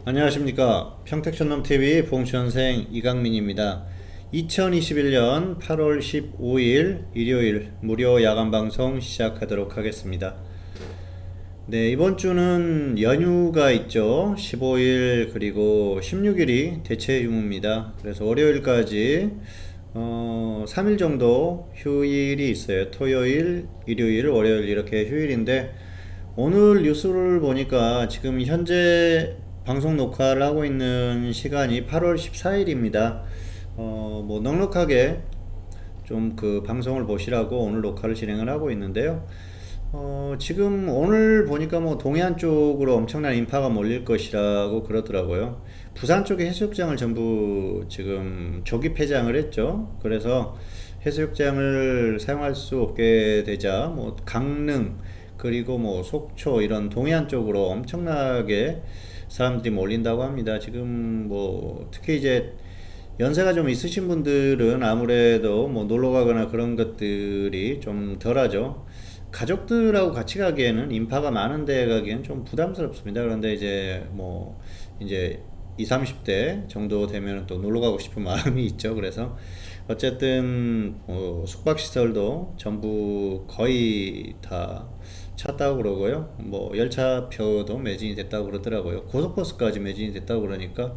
안녕하십니까. 평택촌놈TV 봉천생 이강민입니다. 2021년 8월 15일 일요일 무료 야간방송 시작하도록 하겠습니다. 네, 이번 주는 연휴가 있죠. 15일 그리고 16일이 대체 유무입니다. 그래서 월요일까지 3일 정도 휴일이 있어요. 토요일, 일요일, 월요일 이렇게 휴일인데 오늘 뉴스를 보니까 지금 현재 방송 녹화를 하고 있는 시간이 8월 14일입니다. 뭐 넉넉하게 좀 그 방송을 보시라고 오늘 녹화를 진행을 하고 있는데요. 지금 오늘 보니까 뭐 동해안 쪽으로 엄청난 인파가 몰릴 것이라고 그러더라고요. 부산 쪽에 해수욕장을 전부 지금 조기 폐장을 했죠. 그래서 해수욕장을 사용할 수 없게 되자 뭐 강릉 그리고 뭐 속초 이런 동해안 쪽으로 엄청나게 사람들이 몰린다고 합니다. 지금 뭐 특히 이제 연세가 좀 있으신 분들은 아무래도 뭐 놀러 가거나 그런 것들이 좀 덜하죠. 가족들하고 같이 가기에는 인파가 많은 데 가기엔 좀 부담스럽습니다. 그런데 이제 뭐 이제 20, 30대 정도 되면 또 놀러 가고 싶은 마음이 있죠. 그래서 어쨌든 숙박시설도 전부 거의 다 찼다고 그러고요. 뭐 열차표도 매진이 됐다고 그러더라고요. 고속버스까지 매진이 됐다고 그러니까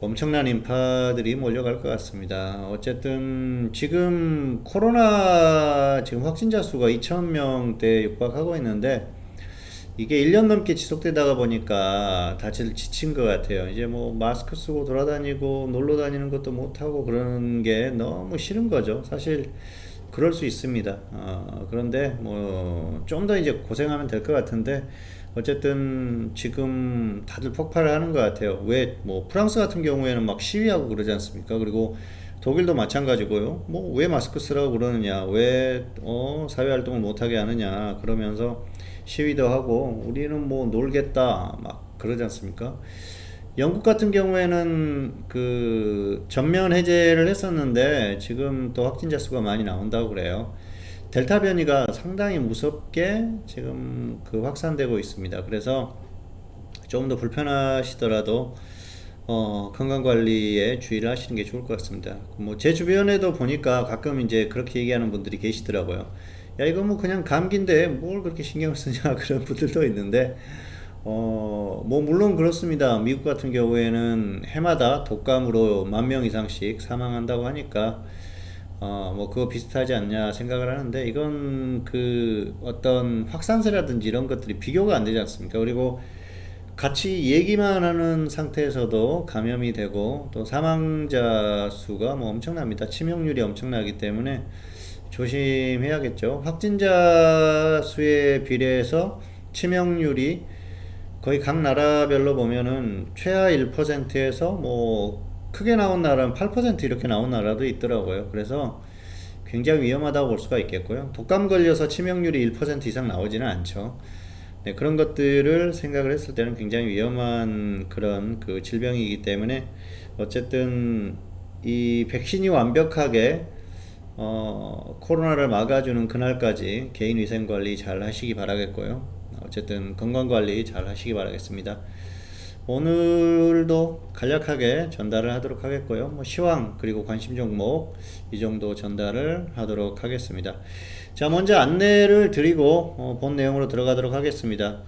엄청난 인파들이 몰려갈 것 같습니다. 어쨌든 지금 코로나 지금 확진자 수가 2,000명대에 육박하고 있는데 이게 1년 넘게 지속되다가 보니까 다들 지친 것 같아요. 이제 뭐 마스크 쓰고 돌아다니고 놀러 다니는 것도 못하고 그러는 게 너무 싫은 거죠. 사실 그럴 수 있습니다. 그런데 뭐 좀 더 이제 고생하면 될 것 같은데 어쨌든 지금 다들 폭발을 하는 것 같아요. 왜 뭐 프랑스 같은 경우에는 막 시위하고 그러지 않습니까? 그리고 독일도 마찬가지고요. 뭐 왜 마스크 쓰라고 그러느냐, 왜 사회 활동을 못하게 하느냐 그러면서 시위도 하고 우리는 뭐 놀겠다 막 그러지 않습니까? 영국 같은 경우에는 그 전면 해제를 했었는데 지금 또 확진자 수가 많이 나온다고 그래요. 델타 변이가 상당히 무섭게 지금 그 확산되고 있습니다. 그래서 조금 더 불편하시더라도 건강 관리에 주의를 하시는 게 좋을 것 같습니다. 뭐 제 주변에도 보니까 가끔 이제 그렇게 얘기하는 분들이 계시더라고요. 야, 이거 뭐 그냥 감기인데 뭘 그렇게 신경을 쓰냐 그런 분들도 있는데 뭐 물론 그렇습니다. 미국 같은 경우에는 해마다 독감으로 10,000명 이상씩 사망한다고 하니까 뭐 그거 비슷하지 않냐 생각을 하는데 이건 그 어떤 확산세라든지 이런 것들이 비교가 안 되지 않습니까? 그리고 같이 얘기만 하는 상태에서도 감염이 되고 또 사망자 수가 뭐 엄청납니다. 치명률이 엄청나기 때문에 조심해야겠죠. 확진자 수에 비례해서 치명률이 거의 각 나라별로 보면은 최하 1%에서 뭐 크게 나온 나라는 8% 이렇게 나온 나라도 있더라고요. 그래서 굉장히 위험하다고 볼 수가 있겠고요. 독감 걸려서 치명률이 1% 이상 나오지는 않죠. 네, 그런 것들을 생각을 했을 때는 굉장히 위험한 그런 그 질병이기 때문에 어쨌든 이 백신이 완벽하게 코로나를 막아주는 그날까지 개인 위생 관리 잘 하시기 바라겠고요. 어쨌든 건강 관리 잘 하시기 바라겠습니다. 오늘도 간략하게 전달을 하도록 하겠고요. 뭐 시황 그리고 관심 종목 이 정도 전달을 하도록 하겠습니다. 자, 먼저 안내를 드리고 본 내용으로 들어가도록 하겠습니다.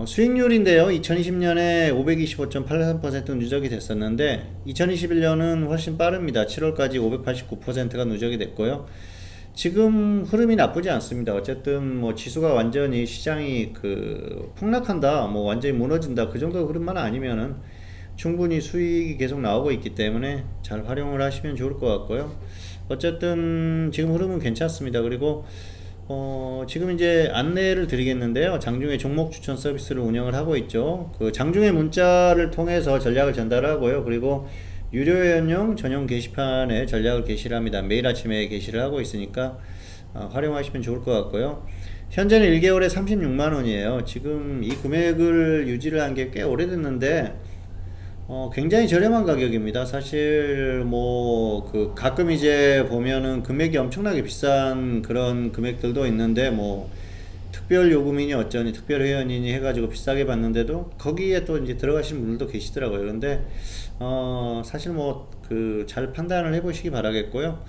수익률인데요. 2020년에 525.83% 누적이 됐었는데 2021년은 훨씬 빠릅니다. 7월까지 589%가 누적이 됐고요. 지금 흐름이 나쁘지 않습니다. 어쨌든 뭐 지수가 완전히 시장이 그 폭락한다, 뭐 완전히 무너진다 그 정도 흐름만 아니면은 충분히 수익이 계속 나오고 있기 때문에 잘 활용을 하시면 좋을 것 같고요. 어쨌든 지금 흐름은 괜찮습니다. 그리고 지금 이제 안내를 드리겠는데요. 장중에 종목 추천 서비스를 운영을 하고 있죠. 그 장중에 문자를 통해서 전략을 전달하고요. 그리고 유료 회원용 전용 게시판에 전략을 게시를 합니다. 매일 아침에 게시를 하고 있으니까 활용하시면 좋을 것 같고요. 현재는 1개월에 36만원이에요. 지금 이 금액을 유지를 한 게 꽤 오래됐는데 굉장히 저렴한 가격입니다. 사실 뭐 그 가끔 이제 보면은 금액이 엄청나게 비싼 그런 금액들도 있는데 뭐 특별 요금이니 어쩌니 특별 회원이니 해가지고 비싸게 받는데도 거기에 또 이제 들어가시는 분들도 계시더라고요. 그런데 사실 뭐 그 잘 판단을 해보시기 바라겠고요.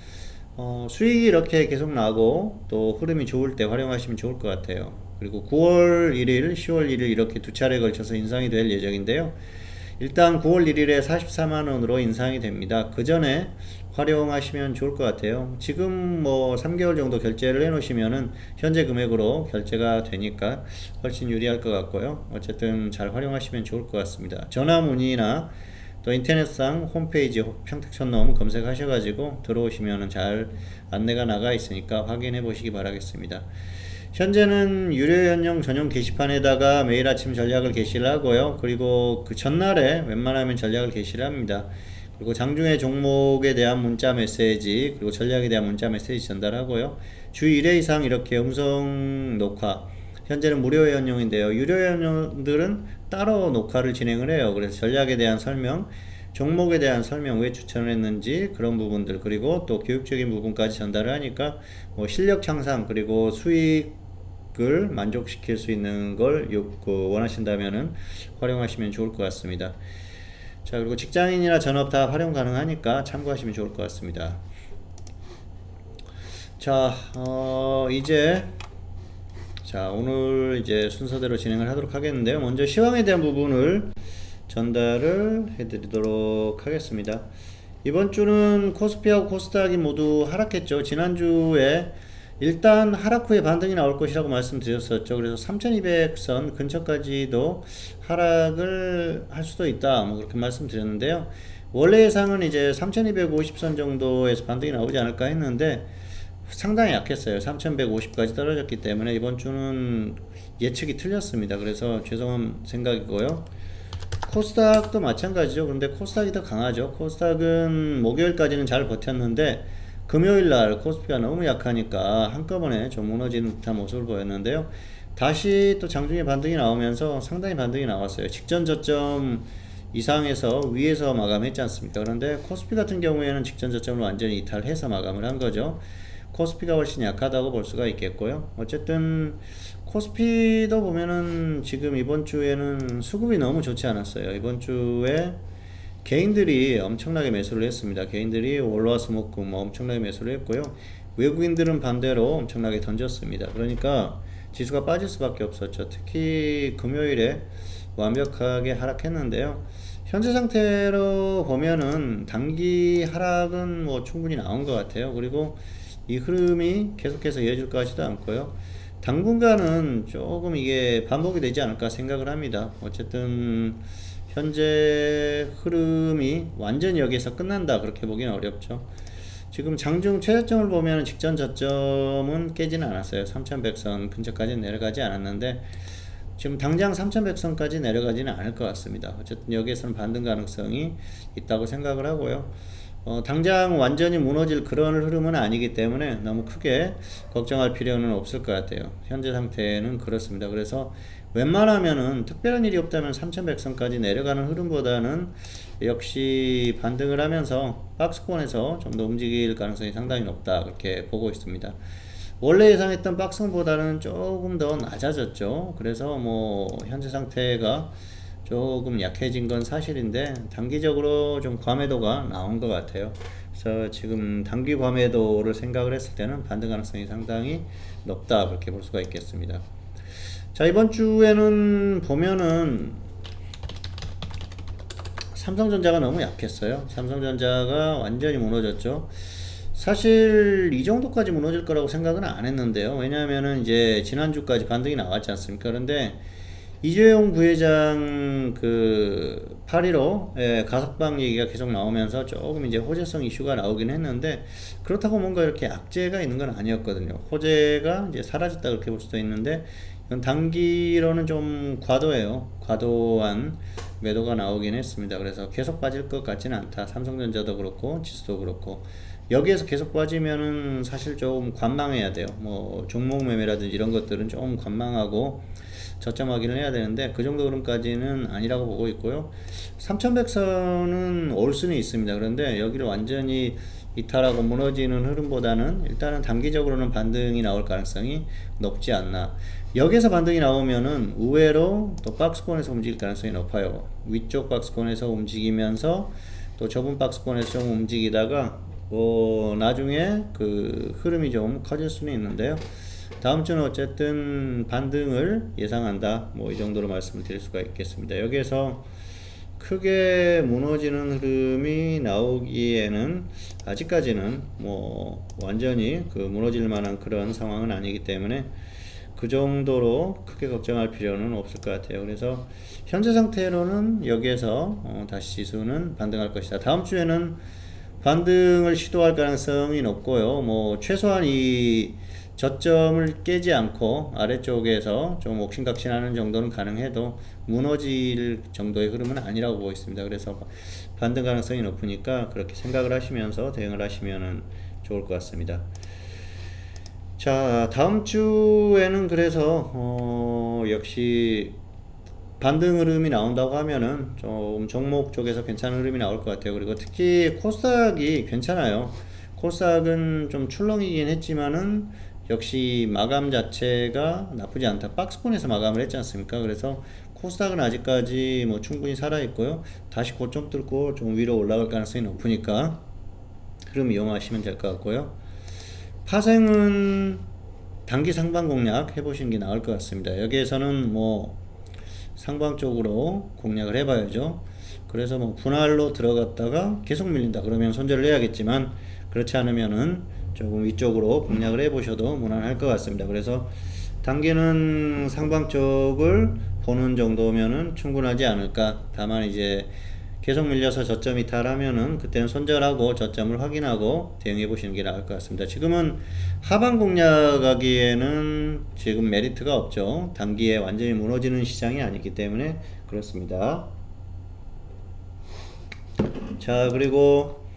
수익이 이렇게 계속 나고 또 흐름이 좋을 때 활용하시면 좋을 것 같아요. 그리고 9월 1일, 10월 1일 이렇게 두 차례 걸쳐서 인상이 될 예정인데요. 일단 9월 1일에 44만원으로 인상이 됩니다. 그 전에 활용하시면 좋을 것 같아요. 지금 뭐 3개월 정도 결제를 해 놓으시면은 현재 금액으로 결제가 되니까 훨씬 유리할 것 같고요. 어쨌든 잘 활용하시면 좋을 것 같습니다. 전화 문의나 또 인터넷상 홈페이지 평택촌놈 검색하셔가지고 들어오시면은 잘 안내가 나가 있으니까 확인해 보시기 바라겠습니다. 현재는 유료연령 전용 게시판에다가 매일 아침 전략을 게시를 하고요. 그리고 그 전날에 웬만하면 전략을 게시를 합니다. 그리고 장중에 종목에 대한 문자 메시지, 그리고 전략에 대한 문자 메시지 전달하고요. 주 1회 이상 이렇게 음성 녹화, 현재는 무료 연용인데요. 유료 연용들은 따로 녹화를 진행을 해요. 그래서 전략에 대한 설명, 종목에 대한 설명, 왜 추천을 했는지 그런 부분들, 그리고 또 교육적인 부분까지 전달을 하니까 뭐 실력 향상 그리고 수익을 만족시킬 수 있는 걸 원하신다면은 활용하시면 좋을 것 같습니다. 자, 그리고 직장인이나 전업 다 활용 가능하니까 참고하시면 좋을 것 같습니다. 자, 오늘 이제 순서대로 진행을 하도록 하겠는데요. 먼저 시황에 대한 부분을 전달을 해드리도록 하겠습니다. 이번 주는 코스피하고 코스닥이 모두 하락했죠. 지난주에 일단 하락 후에 반등이 나올 것이라고 말씀드렸었죠. 그래서 3200선 근처까지도 하락을 할 수도 있다, 뭐 그렇게 말씀드렸는데요. 원래 예상은 이제 3250선 정도에서 반등이 나오지 않을까 했는데 상당히 약했어요. 3150까지 떨어졌기 때문에 이번 주는 예측이 틀렸습니다. 그래서 죄송한 생각이고요. 코스닥도 마찬가지죠. 그런데 코스닥이 더 강하죠. 코스닥은 목요일까지는 잘 버텼는데 금요일날 코스피가 너무 약하니까 한꺼번에 좀 무너지는 듯한 모습을 보였는데요. 다시 또 장중에 반등이 나오면서 상당히 반등이 나왔어요. 직전 저점 이상에서 위에서 마감했지 않습니까? 그런데 코스피 같은 경우에는 직전 저점을 완전히 이탈해서 마감을 한 거죠. 코스피가 훨씬 약하다고 볼 수가 있겠고요. 어쨌든 코스피도 보면은 지금 이번 주에는 수급이 너무 좋지 않았어요. 이번 주에 개인들이 엄청나게 매수를 했습니다. 개인들이 월화수목금 엄청나게 매수를 했고요. 외국인들은 반대로 엄청나게 던졌습니다. 그러니까 지수가 빠질 수밖에 없었죠. 특히 금요일에 완벽하게 하락했는데요. 현재 상태로 보면은 단기 하락은 뭐 충분히 나온 것 같아요. 그리고 이 흐름이 계속해서 이어질 것 같지도 않고요. 당분간은 조금 이게 반복이 되지 않을까 생각을 합니다. 어쨌든 현재 흐름이 완전히 여기서 끝난다 그렇게 보기는 어렵죠. 지금 장중 최저점을 보면 직전 저점은 깨지는 않았어요. 3100선 근처까지는 내려가지 않았는데 지금 당장 3100선까지 내려가지는 않을 것 같습니다. 어쨌든 여기에서는 반등 가능성이 있다고 생각을 하고요. 당장 완전히 무너질 그런 흐름은 아니기 때문에 너무 크게 걱정할 필요는 없을 것 같아요. 현재 상태는 그렇습니다. 그래서 웬만하면은 특별한 일이 없다면 3100선까지 내려가는 흐름보다는 역시 반등을 하면서 박스권에서 좀 더 움직일 가능성이 상당히 높다 그렇게 보고 있습니다. 원래 예상했던 박스권보다는 조금 더 낮아졌죠. 그래서 뭐 현재 상태가 조금 약해진 건 사실인데 단기적으로 좀 과매도가 나온 것 같아요. 그래서 지금 단기 과매도를 생각을 했을 때는 반등 가능성이 상당히 높다 그렇게 볼 수가 있겠습니다. 자, 이번 주에는 보면은 삼성전자가 너무 약했어요. 삼성전자가 완전히 무너졌죠. 사실 이 정도까지 무너질 거라고 생각은 안 했는데요. 왜냐하면은 이제 지난주까지 반등이 나왔지 않습니까? 그런데 이재용 부회장 그 8.15 가석방 얘기가 계속 나오면서 조금 이제 호재성 이슈가 나오긴 했는데 그렇다고 뭔가 이렇게 악재가 있는 건 아니었거든요. 호재가 이제 사라졌다 그렇게 볼 수도 있는데 이건 단기로는 좀 과도해요. 과도한 매도가 나오긴 했습니다. 그래서 계속 빠질 것 같지는 않다. 삼성전자도 그렇고 지수도 그렇고 여기에서 계속 빠지면은 사실 좀 관망해야 돼요. 뭐 종목 매매라든지 이런 것들은 좀 관망하고 저점 확인을 해야 되는데 그 정도 흐름까지는 아니라고 보고 있고요. 3100선은 올 수는 있습니다. 그런데 여기를 완전히 이탈하고 무너지는 흐름보다는 일단은 단기적으로는 반등이 나올 가능성이 높지 않나. 여기서 반등이 나오면은 의외로 또 박스권에서 움직일 가능성이 높아요. 위쪽 박스권에서 움직이면서 또 좁은 박스권에서 좀 움직이다가 나중에 그 흐름이 좀 커질 수는 있는데요. 다음 주는 어쨌든 반등을 예상한다. 뭐 이 정도로 말씀을 드릴 수가 있겠습니다. 여기에서 크게 무너지는 흐름이 나오기에는 아직까지는 뭐 완전히 그 무너질 만한 그런 상황은 아니기 때문에 그 정도로 크게 걱정할 필요는 없을 것 같아요. 그래서 현재 상태로는 여기에서 다시 지수는 반등할 것이다. 다음 주에는 반등을 시도할 가능성이 높고요. 뭐 최소한 이 저점을 깨지 않고 아래쪽에서 좀 옥신각신하는 정도는 가능해도 무너질 정도의 흐름은 아니라고 보고 있습니다. 그래서 반등 가능성이 높으니까 그렇게 생각을 하시면서 대응을 하시면 좋을 것 같습니다. 자, 다음 주에는 그래서 역시 반등 흐름이 나온다고 하면은 좀 종목 쪽에서 괜찮은 흐름이 나올 것 같아요. 그리고 특히 코스닥이 괜찮아요. 코스닥은 좀 출렁이긴 했지만은 역시 마감 자체가 나쁘지 않다. 박스권에서 마감을 했지 않습니까? 그래서 코스닥은 아직까지 뭐 충분히 살아 있고요. 다시 고점 뚫고 좀 위로 올라갈 가능성이 높으니까 흐름 이용하시면 될 것 같고요. 파생은 단기 상방 공략 해보시는 게 나을 것 같습니다. 여기에서는 뭐 상방 쪽으로 공략을 해봐야죠. 그래서 뭐 분할로 들어갔다가 계속 밀린다 그러면 손절을 해야겠지만 그렇지 않으면은 조금 위쪽으로 공략을 해보셔도 무난할 것 같습니다. 그래서 단기는 상방 쪽을 보는 정도면은 충분하지 않을까. 다만 이제 계속 밀려서 저점 이탈하면은 그때는 손절하고 저점을 확인하고 대응해 보시는 게 나을 것 같습니다. 지금은 하방 공략하기에는 지금 메리트가 없죠. 단기에 완전히 무너지는 시장이 아니기 때문에 그렇습니다. 자, 그리고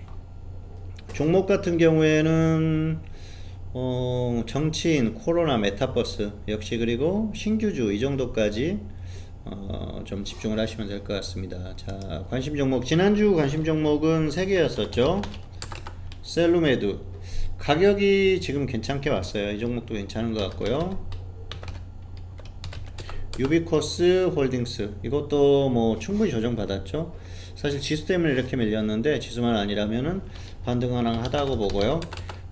종목 같은 경우에는 정치인, 코로나, 메타버스 역시 그리고 신규주 이 정도까지 좀 집중을 하시면 될 것 같습니다. 자, 관심 종목 지난주 관심 종목은 3개였었죠. 셀루메드 가격이 지금 괜찮게 왔어요. 이 종목도 괜찮은 것 같고요. 유비코스 홀딩스 이것도 뭐 충분히 조정 받았죠. 사실 지수 때문에 이렇게 밀렸는데 지수만 아니라면은 반등은 하다고 보고요.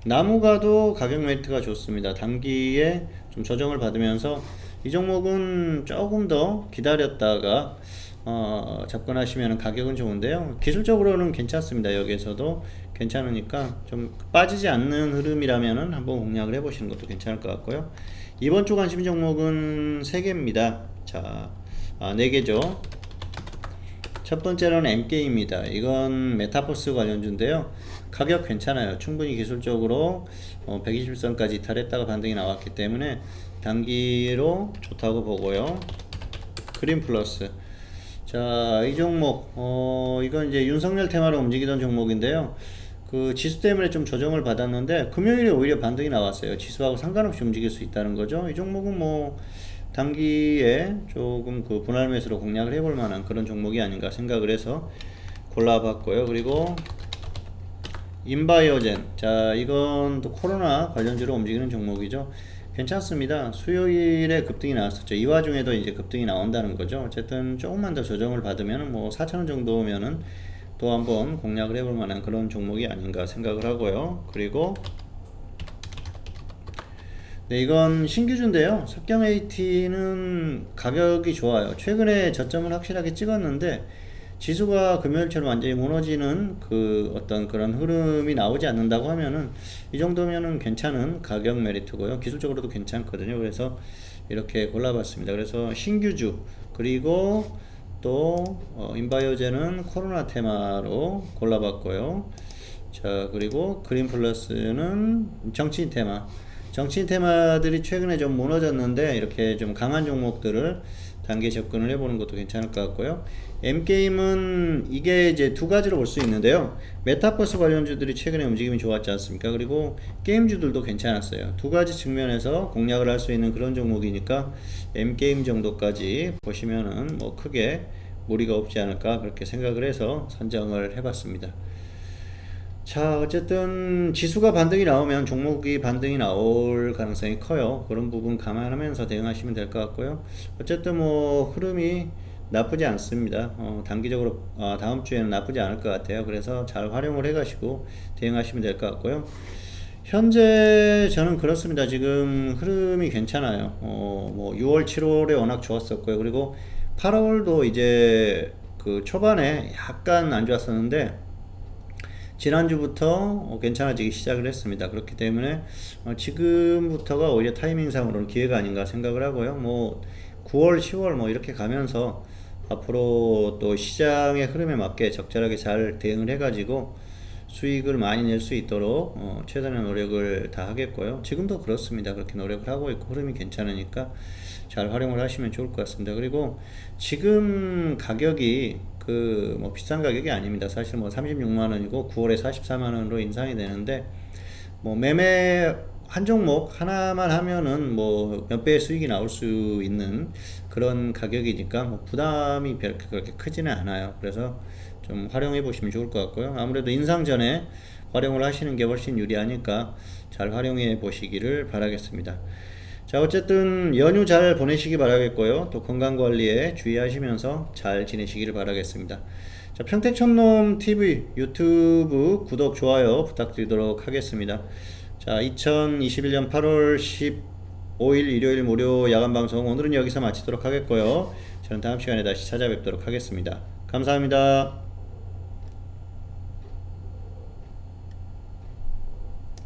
나무가도 가격 메리트가 좋습니다. 단기에 좀 조정을 받으면서 이 종목은 조금 더 기다렸다가 접근하시면 가격은 좋은데요. 기술적으로는 괜찮습니다. 여기에서도 괜찮으니까 좀 빠지지 않는 흐름이라면은 한번 공략을 해보시는 것도 괜찮을 것 같고요. 이번 주 관심 종목은 3개입니다. 자, 4개죠. 첫 번째로는 MK입니다. 이건 메타버스 관련주인데요. 가격 괜찮아요. 충분히 기술적으로 120선까지 이탈했다가 반등이 나왔기 때문에 단기로 좋다고 보고요. 그린플러스 자, 이 종목 이건 이제 윤석열 테마로 움직이던 종목인데요. 그 지수 때문에 좀 조정을 받았는데 금요일에 오히려 반등이 나왔어요. 지수하고 상관없이 움직일 수 있다는 거죠. 이 종목은 뭐 단기에 조금 그 분할 매수로 공략을 해볼 만한 그런 종목이 아닌가 생각을 해서 골라봤고요. 그리고 인바이오젠 자, 이건 또 코로나 관련주로 움직이는 종목이죠. 괜찮습니다. 수요일에 급등이 나왔었죠. 이 와중에도 이제 급등이 나온다는 거죠. 어쨌든 조금만 더 조정을 받으면 뭐 4,000원 정도면은 또 한번 공략을 해볼 만한 그런 종목이 아닌가 생각을 하고요. 그리고 네, 이건 신규주인데요. 석경 AT는 가격이 좋아요. 최근에 저점을 확실하게 찍었는데 지수가 금요일처럼 완전히 무너지는 그 어떤 그런 흐름이 나오지 않는다고 하면은 이 정도면은 괜찮은 가격 메리트고요. 기술적으로도 괜찮거든요. 그래서 이렇게 골라봤습니다. 그래서 신규주 그리고 또 인바이오젠은 코로나 테마로 골라봤고요. 자, 그리고 그린플러스는 정치인 테마. 정치인 테마들이 최근에 좀 무너졌는데 이렇게 좀 강한 종목들을 단계 접근을 해보는 것도 괜찮을 것 같고요. M게임은 이게 이제 두 가지로 볼 수 있는데요. 메타버스 관련주들이 최근에 움직임이 좋았지 않습니까? 그리고 게임주들도 괜찮았어요. 두 가지 측면에서 공략을 할 수 있는 그런 종목이니까 M게임 정도까지 보시면은 뭐 크게 무리가 없지 않을까 그렇게 생각을 해서 선정을 해봤습니다. 자, 어쨌든 지수가 반등이 나오면 종목이 반등이 나올 가능성이 커요. 그런 부분 감안하면서 대응하시면 될 것 같고요. 어쨌든 뭐 흐름이 나쁘지 않습니다. 단기적으로 다음 주에는 나쁘지 않을 것 같아요. 그래서 잘 활용을 해가시고 대응하시면 될 것 같고요. 현재 저는 그렇습니다. 지금 흐름이 괜찮아요. 뭐 6월, 7월에 워낙 좋았었고요. 그리고 8월도 이제 그 초반에 약간 안 좋았었는데 지난주부터 괜찮아지기 시작을 했습니다. 그렇기 때문에 지금부터가 오히려 타이밍상으로는 기회가 아닌가 생각을 하고요. 뭐 9월, 10월 뭐 이렇게 가면서 앞으로 또 시장의 흐름에 맞게 적절하게 잘 대응을 해가지고 수익을 많이 낼 수 있도록 최선의 노력을 다 하겠고요. 지금도 그렇습니다. 그렇게 노력을 하고 있고 흐름이 괜찮으니까 잘 활용을 하시면 좋을 것 같습니다. 그리고 지금 가격이 그 뭐 비싼 가격이 아닙니다. 사실 뭐 36만 원이고 9월에 44만 원으로 인상이 되는데 뭐 매매 한 종목 하나만 하면은 뭐 몇 배의 수익이 나올 수 있는 그런 가격이니까 뭐 부담이 그렇게 크지는 않아요. 그래서 좀 활용해 보시면 좋을 것 같고요. 아무래도 인상 전에 활용을 하시는 게 훨씬 유리하니까 잘 활용해 보시기를 바라겠습니다. 자, 어쨌든 연휴 잘 보내시기 바라겠고요. 또 건강관리에 주의하시면서 잘 지내시기를 바라겠습니다. 자, 평택촌놈 TV 유튜브 구독, 좋아요 부탁드리도록 하겠습니다. 자, 2021년 8월 15일 일요일 무료 야간 방송 오늘은 여기서 마치도록 하겠고요. 저는 다음 시간에 다시 찾아뵙도록 하겠습니다. 감사합니다.